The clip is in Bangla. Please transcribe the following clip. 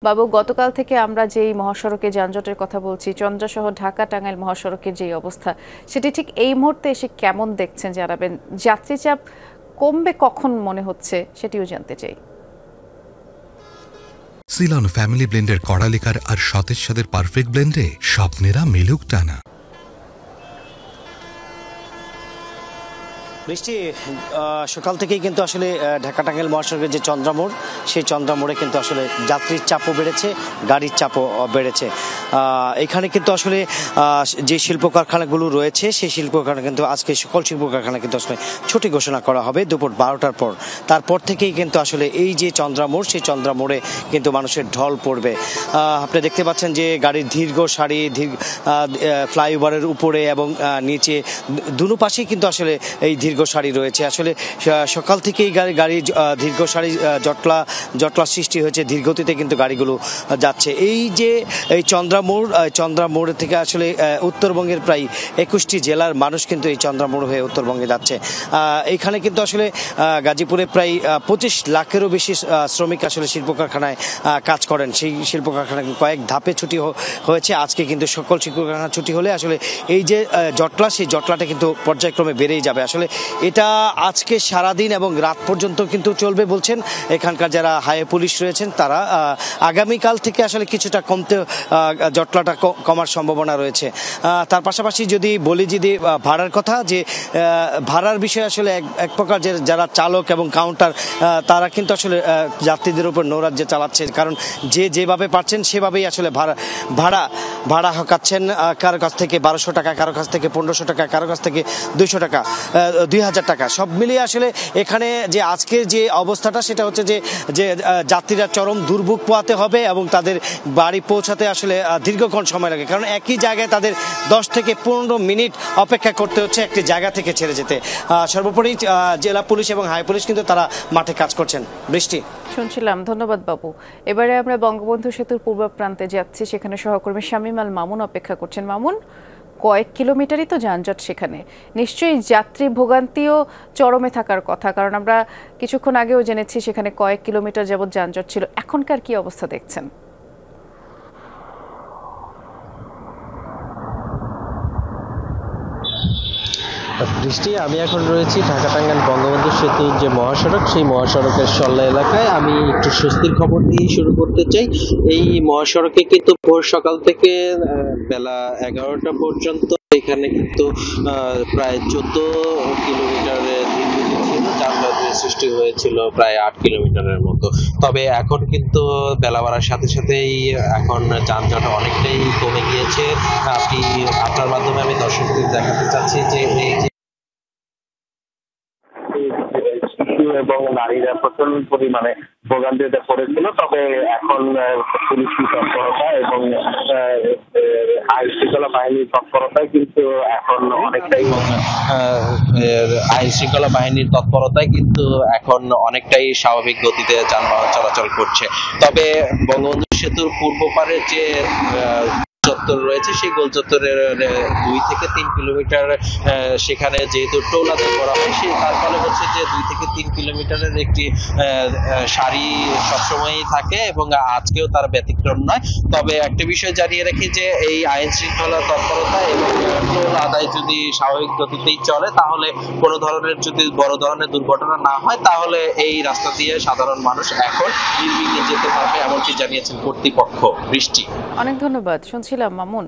বাবু, গতকাল থেকে আমরা যেই মহাসড়কে যানজটের কথা বলছি, চন্দ্রাসহ ঢাকা টাঙ্গাইল মহাসড়কের যেই অবস্থা, সেটি ঠিক এই মুহূর্তে এসে কেমন দেখছেন জানাবেন। যাত্রী চাপ কমবে কখন মনে হচ্ছে সেটিও জানতে চাই। সিলন ফ্যামিলি ব্লেন্ডের কড়ালিকার আর সতেজ স্বাদের পারফেক্ট ব্লেন্ডে স্বপ্নেরা মেলুক টানা। বৃষ্টি সকাল থেকেই কিন্তু আসলে ঢাকা টাঙ্গাইল মহাসড়কের যে চন্দ্রামোড়, সেই চন্দ্রামোড়ে কিন্তু আসলে যাত্রীর চাপও বেড়েছে, গাড়ির চাপও বেড়েছে। এখানে কিন্তু আসলে যে শিল্প কারখানাগুলো রয়েছে, সেই শিল্প কারখানা কিন্তু আজকে সকল শিল্প কারখানা কিন্তু আসলে ছুটি ঘোষণা করা হবে দুপুর 12টার পর। তারপর থেকেই কিন্তু আসলে এই যে চন্দ্রামোড়, সেই চন্দ্রামোড়ে কিন্তু মানুষের ঢল পড়বে। আপনি দেখতে পাচ্ছেন যে গাড়ির দীর্ঘ সারি ফ্লাইওভারের উপরে এবং নিচে দুনো পাশেই কিন্তু আসলে এই দীর্ঘ সারি রয়েছে। আসলে সকাল থেকেই গাড়ি দীর্ঘ সারি জটলা সৃষ্টি হয়েছে, ধীরগতিতে কিন্তু গাড়িগুলো যাচ্ছে। এই যে এই চন্দ্রামোড় থেকে আসলে উত্তরবঙ্গের প্রায় 21টি জেলার মানুষ কিন্তু এই চন্দ্রামোড় হয়ে উত্তরবঙ্গে যাচ্ছে। এইখানে কিন্তু আসলে গাজীপুরে প্রায় 25 লাখেরও বেশি শ্রমিক আসলে শিল্প কারখানায় কাজ করেন। সেই শিল্প কারখানায় কয়েক ধাপে ছুটি হয়েছে। আজকে কিন্তু সকল শিল্প কারখানা ছুটি হলে আসলে এই যে জটলা, সেই জটলাটা কিন্তু পর্যায়ক্রমে বেড়েই যাবে। আসলে এটা আজকে সারাদিন এবং রাত পর্যন্ত কিন্তু চলবে বলছেন এখানকার যারা হাই পুলিশ রয়েছেন তারা। আগামীকাল থেকে আসলে কিছুটা জটলাটা কমার সম্ভাবনা রয়েছে। তার পাশাপাশি যদি বলি ভাড়ার কথা, যে ভাড়ার বিষয়ে আসলে এক প্রকার যারা চালক এবং কাউন্টার তারা কিন্তু আসলে যাত্রীদের উপর নৈরাজ্য চালাচ্ছে। কারণ যেভাবে পারছেন সেভাবেই আসলে ভাড়া হকাচ্ছেন। কারো কাছ থেকে 1200 টাকা, কারো কাছ থেকে 1500 টাকা, কারো কাছ থেকে 200 টাকা, 2000 টাকা। সব মিলিয়ে আসলে এখানে যে আজকের যে অবস্থাটা, সেটা হচ্ছে যে যাত্রীরা চরম দুর্ভোগ পোহাতে হবে এবং তাদের বাড়ি পৌঁছাতে আসলে দীর্ঘক্ষণ সময় লাগে। কারণ একই জায়গায় তাদের 10 থেকে 15 মিনিট অপেক্ষা করতে হচ্ছে একটি জায়গা থেকে ছেড়ে যেতে। সর্বোপরি জেলা পুলিশ এবং হাই পুলিশ কিন্তু তারা মাঠে কাজ করছেন। বৃষ্টি শুনছিলাম, ধন্যবাদ বাবু। এবারে আমরা বঙ্গবন্ধু সেতুর পূর্ব প্রান্তে যাচ্ছি, সেখানে সহকর্মী শামীম আল মামুন অপেক্ষা করছেন। মামুন, কয়েক কিলোমিটারই তো যানজট, সেখানে নিশ্চয়ই যাত্রী ভোগান্তিও চরমে থাকার কথা, কারণ আমরা কিছুক্ষণ আগেও জেনেছি সেখানে কয়েক কিলোমিটার যাবৎ যানজট ছিল। এখনকার কি অবস্থা দেখছেন? বৃষ্টি, আমি এখন রয়েছি ঢাকা টাঙ্গাইল বঙ্গবন্ধু সেতুর যে মহাসড়ক, সেই মহাসড়কের সল্লা এলাকায়। আমি একটু স্বস্তির খবর দিয়ে শুরু করতে চাই। এই মহাসড়কে কিন্তু ভোর সকাল থেকে বেলা 11টা পর্যন্ত এখানে কিন্তু প্রায় 14 কিলোমিটারের যানজটের সৃষ্টি হয়েছিল, প্রায় 8 কিলোমিটারের মতো। তবে এখন কিন্তু বেলা বাড়ার সাথে সাথেই এখন যানজট অনেকটাই কমে গিয়েছে। আপনার মাধ্যমে আমি দর্শকদের দেখাতে চাচ্ছি যে এই যে এবং নারীরা প্রচন্ড পরিমাণে ভোগান্তিতে পড়েছিল। তবে এখন পুলিশ তৎপরতা এবং আইন শৃঙ্খলা বাহিনীর তৎপরতায় কিন্তু এখন অনেকটাই আইন শৃঙ্খলা বাহিনীর তৎপরতায় কিন্তু এখন অনেকটাই স্বাভাবিক গতিতে যানবাহন চলাচল করছে। তবে বঙ্গবন্ধু সেতুর পূর্ব পারে যে চত্বর রয়েছে, সেই গোল চত্বরের 2 থেকে 3 কিলোমিটার সেখানে যেহেতু টোল আদায় করা হয়, তার ফলে হচ্ছে যে 2 থেকে 3 কিলোমিটারের একটি সারি সবসময়ই থাকে এবং আজকেও তার ব্যতিক্রম নয়। তবে একটা বিষয় জানিয়ে রাখি যে এই আইন শৃঙ্খলা তৎপরতা এবং টোল আদায় যদি স্বাভাবিক গতিতেই চলে, তাহলে কোনো ধরনের যদি বড় ধরনের দুর্ঘটনা না হয়, তাহলে এই রাস্তা দিয়ে সাধারণ মানুষ এখন নির্বিঘ্নে যেতে পারবে, এমনটি জানিয়েছেন কর্তৃপক্ষ। বৃষ্টি, অনেক ধন্যবাদ। শুনছিলাম মামুন।